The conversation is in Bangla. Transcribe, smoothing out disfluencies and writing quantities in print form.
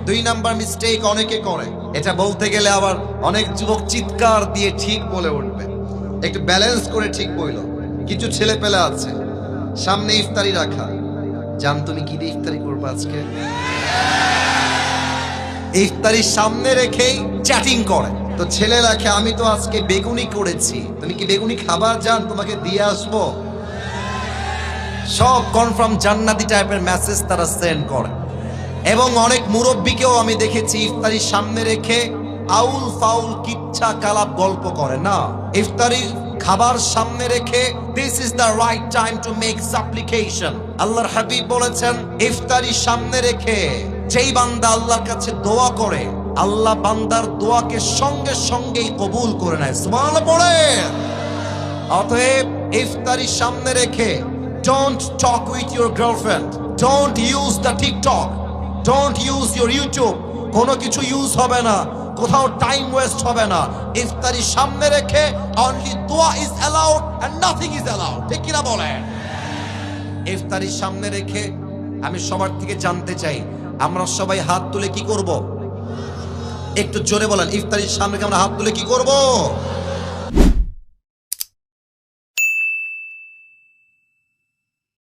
দুই নাম্বার মিস্টেক অনেকে করে, এটা বলতে গেলে আবার অনেক যুবক চিৎকার দিয়ে ঠিক বলে উঠবে, একটু ব্যালেন্স করে ঠিক বইল। কিছু ছেলে পেলে আছে সামনে ইফতারি রাখা, জান তুমি কি দিয়ে ইফতারি করবে আজকে, ইফতারি সামনে রেখেই চ্যাটিং করে। তো ছেলে রাখে আমি তো আজকে বেগুনি করেছি, তুমি কি বেগুনি খাবার, জান তোমাকে দিয়ে আসবো। সব কনফার্ম জান্নাতি টাইপের মেসেজ তারা সেন্ড করে। এবং অনেক মুরব্বীকেও আমি দেখেছি ইফতারির সামনে রেখে আউল ফাউল কিচ্ছা কালাপ গল্প করে। না, ইফতারির খাবার সামনে রেখে this is the right time to make সাপ্লিকেশন। আল্লাহর হাবিব বলেছেন ইফতারির সামনে রেখে যেই বান্দা আল্লাহর কাছে দোয়া করে, আল্লাহ বান্দার দোয়াকে সঙ্গে সঙ্গেই কবুল করে নেয়। সুবহানাল্লাহ পড়ে। অতএব ইফতারির সামনে রেখে don't talk with your girlfriend, don't use the TikTok, don't use your YouTube, কোনো কিছু ইউজ হবে না, কোথাও টাইম ওয়েস্ট হবে না। ইফতারির সামনে রেখে only dua is allowed and nothing is allowed, ঠিক কিনা বলেন? ইফতারির সামনে রেখে আমি সবার থেকে জানতে চাই, আমরা সবাই হাত তুলে কি করব? একটু জোরে বলেন, ইফতারির সামনে আমরা হাত তুলে কি করব?